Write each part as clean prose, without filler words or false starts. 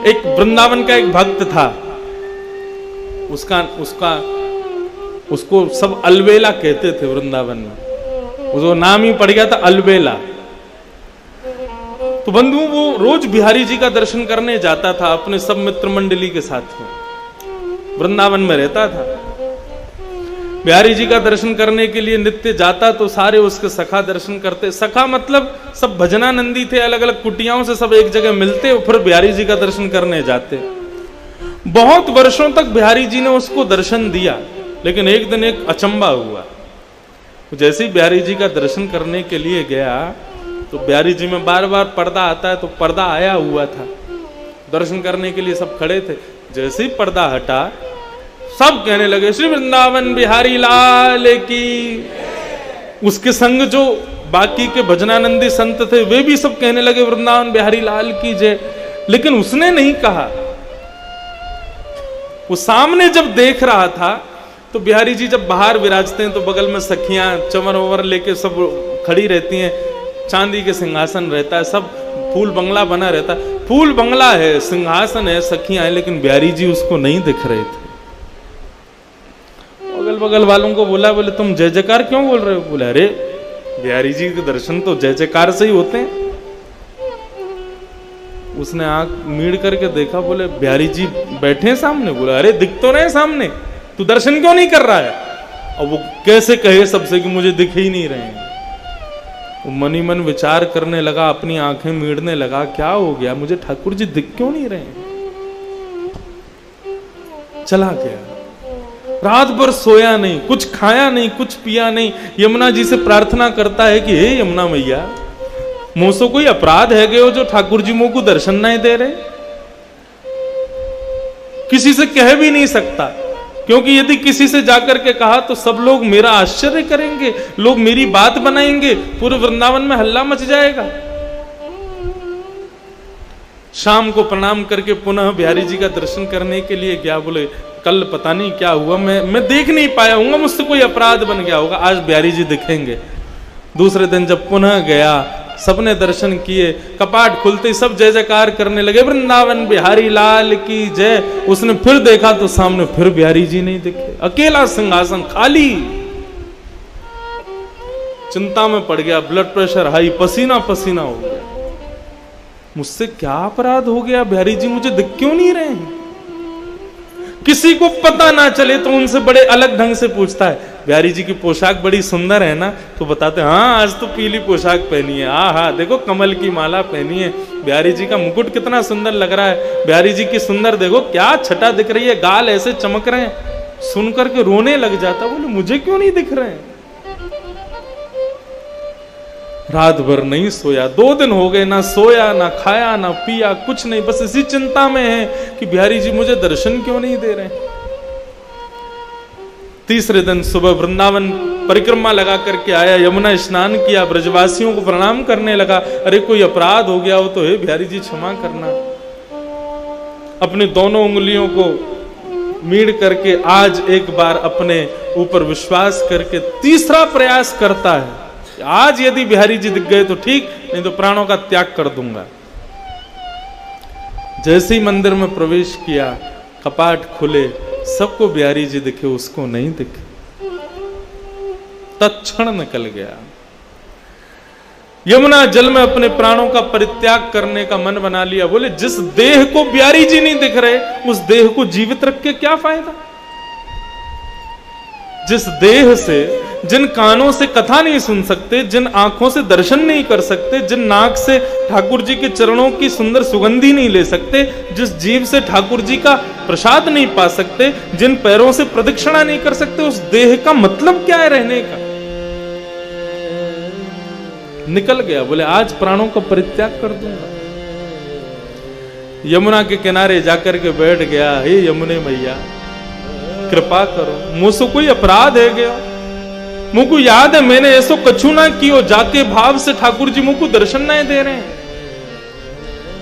एक वृंदावन का एक भक्त था, उसको सब अलबेला कहते थे वृंदावन में, उसको नाम ही पड़ गया था अलबेला। तो बंधु वो रोज बिहारी जी का दर्शन करने जाता था अपने सब मित्र मंडली के साथ में, वृंदावन में रहता था। बिहारी जी का दर्शन करने के लिए नित्य जाता तो सारे उसके सखा दर्शन करते। सखा मतलब सब भजनानंदी थे, अलग अलग कुटियाओं से सब एक जगह मिलते और फिर बिहारी जी का दर्शन करने जाते। बहुत वर्षों तक बिहारी जी ने उसको दर्शन दिया, लेकिन एक दिन एक अचंबा हुआ। जैसे ही बिहारी जी का दर्शन करने के लिए गया तो बिहारी जी में बार बार पर्दा आता है, तो पर्दा आया हुआ था, दर्शन करने के लिए सब खड़े थे। जैसे ही पर्दा हटा सब कहने लगे श्री वृंदावन बिहारी लाल की। उसके संग जो बाकी के भजनानंदी संत थे वे भी सब कहने लगे वृंदावन बिहारी लाल की जय, लेकिन उसने नहीं कहा। वो सामने जब देख रहा था तो बिहारी जी जब बाहर विराजते हैं तो बगल में सखियां चमर ओवर लेके सब खड़ी रहती हैं, चांदी के सिंहासन रहता है, सब फूल बंगला बना रहता है। फूल बंगला है, सिंहासन है, सखियां हैं, लेकिन बिहारी जी उसको नहीं दिख रहे थे। अगल बगल वालों को बोला, बोले तुम जय जयकार क्यों बोल रहे हो? बोले अरे बिहारी जी के दर्शन तो जय जयकार से ही होते हैं। उसने आंख मीड़ करके देखा, बोले बिहारी जी बैठे हैं सामने। बोले अरे दिख तो रहे सामने, तू दर्शन क्यों नहीं कर रहा है? और वो कैसे कहे सबसे कि मुझे दिख ही नहीं रहे हैं। वो मन ही मन विचार करने लगा, अपनी आंखें मीड़ने लगा, क्या हो गया मुझे, ठाकुर जी दिख क्यों नहीं रहे हैं? चला गया, रात भर सोया नहीं, कुछ खाया नहीं, कुछ पिया नहीं। यमुना जी से प्रार्थना करता है कि हे यमुना मैया, मुझसे कोई अपराध है गयो जो ठाकुर जी मुझको दर्शन नहीं दे रहे? किसी से कह भी नहीं सकता, क्योंकि यदि किसी से जाकर के कहा तो सब लोग मेरा आश्चर्य करेंगे, लोग मेरी बात बनाएंगे, पूरे वृंदावन में हल्ला मच जाएगा। शाम को प्रणाम करके पुनः बिहारी जी का दर्शन करने के लिए गया। बोले कल पता नहीं क्या हुआ, मैं देख नहीं पाया हूँ, मुझसे कोई अपराध बन गया होगा, आज बिहारी जी दिखेंगे। दूसरे दिन जब पुनः गया, सबने दर्शन किए, कपाट खुलते सब जय जयकार करने लगे, वृंदावन बिहारी लाल की जय। उसने फिर देखा तो सामने फिर बिहारी जी नहीं दिखे, अकेला सिंहासन खाली। चिंता में पड़ गया, ब्लड प्रेशर हाई, पसीना पसीना हो गया। मुझसे क्या अपराध हो गया, बिहारी जी मुझे दिख क्यों नहीं रहे हैं? किसी को पता ना चले तो उनसे बड़े अलग ढंग से पूछता है, बिहारी जी की पोशाक बड़ी सुंदर है ना? तो बताते हैं हाँ आज तो पीली पोशाक पहनी है, हाँ देखो कमल की माला पहनी है, बिहारी जी का मुकुट कितना सुंदर लग रहा है, बिहारी जी की सुंदर देखो क्या छटा दिख रही है, गाल ऐसे चमक रहे हैं। सुन करके रोने लग जाता, बोले मुझे क्यों नहीं दिख रहे हैं? रात भर नहीं सोया, 2 दिन हो गए, ना सोया ना खाया ना पिया, कुछ नहीं, बस इसी चिंता में है कि बिहारी जी मुझे दर्शन क्यों नहीं दे रहे। तीसरे दिन सुबह वृंदावन परिक्रमा लगा करके आया, यमुना स्नान किया, ब्रजवासियों को प्रणाम करने लगा। अरे कोई अपराध हो गया हो तो हे बिहारी जी क्षमा करना। अपनी दोनों उंगलियों को मीड़ करके आज एक बार अपने ऊपर विश्वास करके तीसरा प्रयास करता है, आज यदि बिहारी जी दिख गए तो ठीक, नहीं तो प्राणों का त्याग कर दूंगा। जैसे ही मंदिर में प्रवेश किया, कपाट खुले, सबको बिहारी जी दिखे, उसको नहीं दिखे। तत्क्षण निकल गया। यमुना जल में अपने प्राणों का परित्याग करने का मन बना लिया। बोले जिस देह को बिहारी जी नहीं दिख रहे, उस देह को जीवित रख के क्या फायदा? जिस देह से, जिन कानों से कथा नहीं सुन सकते, जिन आंखों से दर्शन नहीं कर सकते, जिन नाक से ठाकुर जी के चरणों की सुंदर सुगंधी नहीं ले सकते, जिस जीव से ठाकुर जी का प्रसाद नहीं पा सकते, जिन पैरों से प्रदक्षिणा नहीं कर सकते, उस देह का मतलब क्या है रहने का? निकल गया, बोले आज प्राणों का परित्याग कर दूंगा। यमुना के किनारे जाकर के बैठ गया, हे यमुने मैया कृपा करो, मुझसे कोई अपराध है गया? मुझको याद है मैंने ऐसो कछु ना कियो, जाके भाव से ठाकुर जी मुझको दर्शन नहीं दे रहे हैं।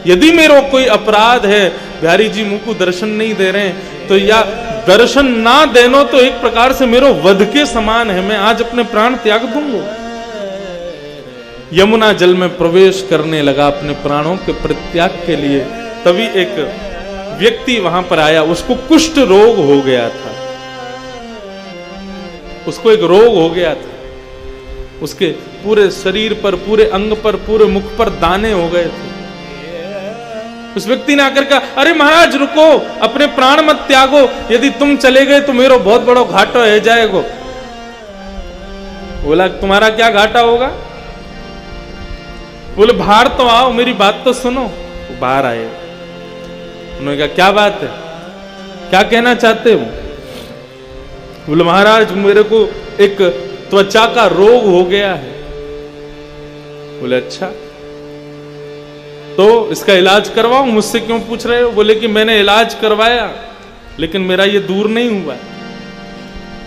यदि मेरा कोई अपराध है, बिहारी जी मुझको दर्शन नहीं दे रहे हैं, तो या दर्शन ना देनो तो एक प्रकार से मेरो वध के समान है, मैं आज अपने प्राण त्याग दूंगा। यमुना जल में प्रवेश करने लगा अपने प्राणों के परित्याग के लिए। तभी एक व्यक्ति वहां पर आया, उसको कुष्ठ रोग हो गया था, उसको एक रोग हो गया था, उसके पूरे शरीर पर, पूरे अंग पर, पूरे मुख पर दाने हो गए थे। उस व्यक्ति ने आकर कहा, अरे महाराज रुको, अपने प्राण मत त्यागो, यदि तुम चले गए तो मेरा बहुत बड़ा घाटा हो जाएगा। बोला तुम्हारा क्या घाटा होगा? बोले बाहर तो आओ, मेरी बात तो सुनो। वो बाहर आए, उन्होंने कहा क्या बात है, क्या कहना चाहते हो? बोले महाराज मेरे को एक त्वचा का रोग हो गया है। बोले अच्छा, तो इसका इलाज करवाओ, मुझसे क्यों पूछ रहे हो? बोले कि मैंने इलाज करवाया लेकिन मेरा ये दूर नहीं हुआ।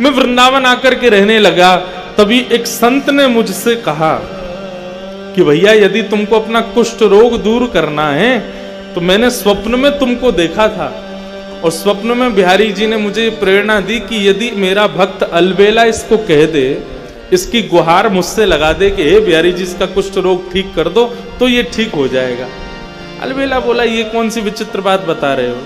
मैं वृंदावन आकर के रहने लगा, तभी एक संत ने मुझसे कहा कि भैया यदि तुमको अपना कुष्ठ रोग दूर करना है तो मैंने स्वप्न में तुमको देखा था, और स्वप्न में बिहारी जी ने मुझे प्रेरणा दी कि यदि मेरा भक्त अलबेला इसको कह दे, इसकी गुहार मुझसे लगा दे कि हे बिहारी जी इसका कुष्ठ रोग ठीक कर दो, तो ये ठीक हो जाएगा। अलबेला बोला ये कौन सी विचित्र बात बता रहे हो,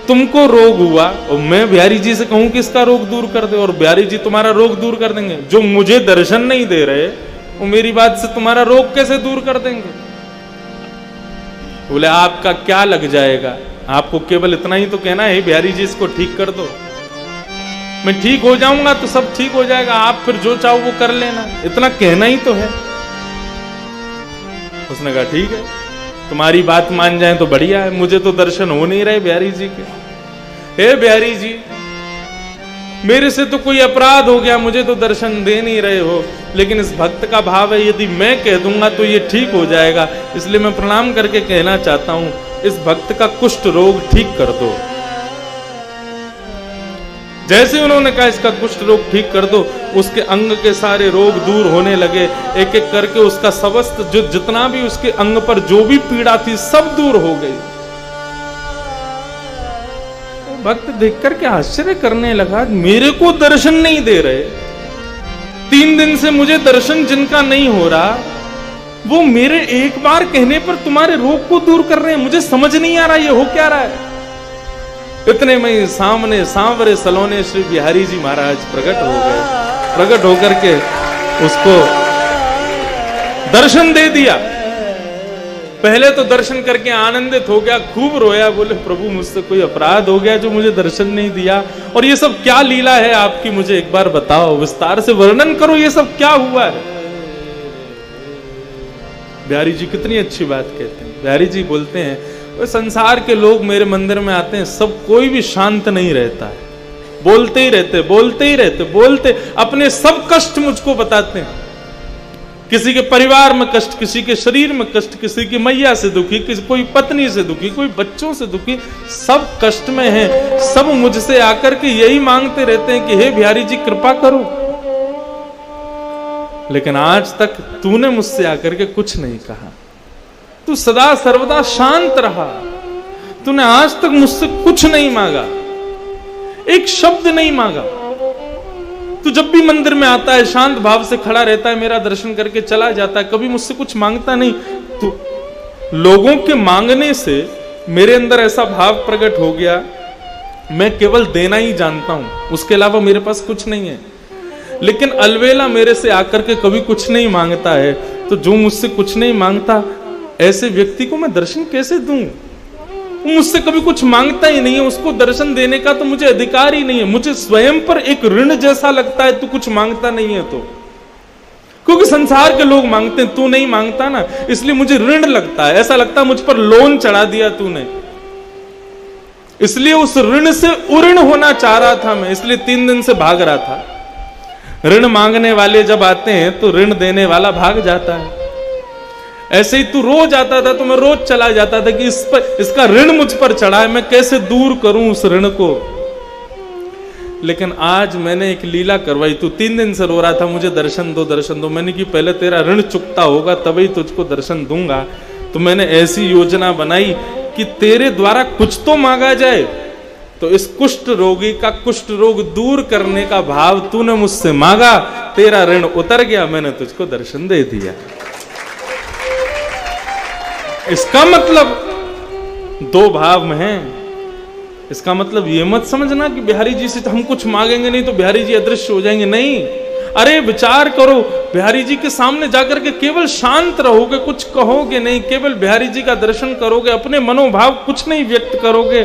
तुमको रोग हुआ और मैं बिहारी जी से कहूं कि इसका रोग दूर कर दे, और बिहारी जी तुम्हारा रोग दूर कर देंगे? जो मुझे दर्शन नहीं दे रहे वो मेरी बात से तुम्हारा रोग कैसे दूर कर देंगे? बोले आपका क्या लग जाएगा, आपको केवल इतना ही तो कहना है बिहारी जी इसको ठीक कर दो, मैं ठीक हो जाऊंगा तो सब ठीक हो जाएगा, आप फिर जो चाहो वो कर लेना, इतना कहना ही तो है। उसने कहा ठीक है, तुम्हारी बात मान जाए तो बढ़िया है, मुझे तो दर्शन हो नहीं रहे बिहारी जी के। हे बिहारी जी मेरे से तो कोई अपराध हो गया, मुझे तो दर्शन दे नहीं रहे हो, लेकिन इस भक्त का भाव है यदि मैं कह दूंगा तो ये ठीक हो जाएगा, इसलिए मैं प्रणाम करके कहना चाहता हूं इस भक्त का कुष्ठ रोग ठीक कर दो। जैसे उन्होंने कहा इसका कुष्ठ रोग ठीक कर दो, उसके अंग के सारे रोग दूर होने लगे, एक एक करके उसका समस्त जो जितना भी उसके अंग पर जो भी पीड़ा थी सब दूर हो गई। भक्त देख करके आश्चर्य करने लगा, मेरे को दर्शन नहीं दे रहे, 3 दिन से मुझे दर्शन जिनका नहीं हो रहा, वो मेरे एक बार कहने पर तुम्हारे रोग को दूर कर रहे हैं, मुझे समझ नहीं आ रहा ये हो क्या रहा है। इतने में सामने सांवरे सलोने श्री बिहारी जी महाराज प्रकट हो गए, प्रकट होकर के उसको दर्शन दे दिया। पहले तो दर्शन करके आनंदित हो गया, खूब रोया, बोले प्रभु मुझसे कोई अपराध हो गया जो मुझे दर्शन नहीं दिया, और ये सब क्या लीला है आपकी, मुझे एक बार बताओ, विस्तार से वर्णन करो, ये सब क्या हुआ है। बिहारी जी कितनी अच्छी बात कहते हैं। बिहारी जी बोलते हैं वो संसार के लोग मेरे मंदिर में आते हैं, सब कोई भी शांत नहीं रहता है, बोलते ही रहते, बोलते ही रहते, बोलते अपने सब कष्ट मुझको बताते हैं, किसी के परिवार में कष्ट, किसी के शरीर में कष्ट, किसी की मैया से दुखी, किसी कोई पत्नी से दुखी, कोई बच्चों से दुखी, सब कष्ट में हैं, सब मुझसे आकर के यही मांगते रहते हैं कि हे बिहारी जी कृपा करो। लेकिन आज तक तूने मुझसे आकर के कुछ नहीं कहा, तू सदा सर्वदा शांत रहा, तूने आज तक मुझसे कुछ नहीं मांगा, एक शब्द नहीं मांगा। तू जब भी मंदिर में आता है शांत भाव से खड़ा रहता है, मेरा दर्शन करके चला जाता है, कभी मुझसे कुछ मांगता नहीं। तू लोगों के मांगने से मेरे अंदर ऐसा भाव प्रकट हो गया, मैं केवल देना ही जानता हूं, उसके अलावा मेरे पास कुछ नहीं है। लेकिन अलवेला मेरे से आकर के कभी कुछ नहीं मांगता है, तो जो मुझसे कुछ नहीं मांगता ऐसे व्यक्ति को मैं दर्शन कैसे दूं? वो मुझसे कभी कुछ मांगता ही नहीं है, उसको दर्शन देने का तो मुझे अधिकार ही नहीं है। मुझे स्वयं पर एक ऋण जैसा लगता है तू कुछ मांगता नहीं है तो, क्योंकि संसार के लोग मांगते हैं, तू नहीं मांगता ना, इसलिए मुझे ऋण लगता है, ऐसा लगता है मुझ पर लोन चढ़ा दिया तूने, इसलिए उस ऋण से उऋण होना चाह रहा था मैं, इसलिए 3 दिन से भाग रहा था। ऋण मांगने वाले जब आते हैं तो ऋण देने वाला भाग जाता है। ऐसे ही तू रोज आता था तो मैं रोज चला जाता था कि इसका ऋण मुझ पर चढ़ा है, मैं कैसे दूर करूं उस ऋण को। लेकिन आज मैंने एक लीला करवाई, तू 3 दिन से रो रहा था मुझे दर्शन दो दर्शन दो, मैंने कि पहले तेरा ऋण चुकता होगा तभी तुझको दर्शन दूंगा। तो मैंने ऐसी योजना बनाई कि तेरे द्वारा कुछ तो मांगा जाए, तो इस कुष्ठ रोगी का कुष्ठ रोग दूर करने का भाव तूने मुझसे मांगा, तेरा ऋण उतर गया, मैंने तुझको दर्शन दे दिया। इसका मतलब दो भाव में हैं। इसका मतलब ये मत समझना कि बिहारी जी से हम कुछ मांगेंगे नहीं तो बिहारी जी अदृश्य हो जाएंगे, नहीं। अरे विचार करो, बिहारी जी के सामने जाकर के केवल शांत रहोगे, कुछ कहोगे नहीं, केवल बिहारी जी का दर्शन करोगे, अपने मनोभाव कुछ नहीं व्यक्त करोगे।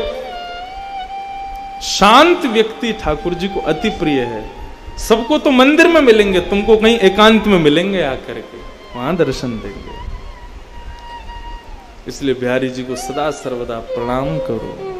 शांत व्यक्ति ठाकुर जी को अति प्रिय है। सबको तो मंदिर में मिलेंगे, तुमको कहीं एकांत में मिलेंगे आकर के, वहां दर्शन देंगे। इसलिए बिहारी जी को सदा सर्वदा प्रणाम करो।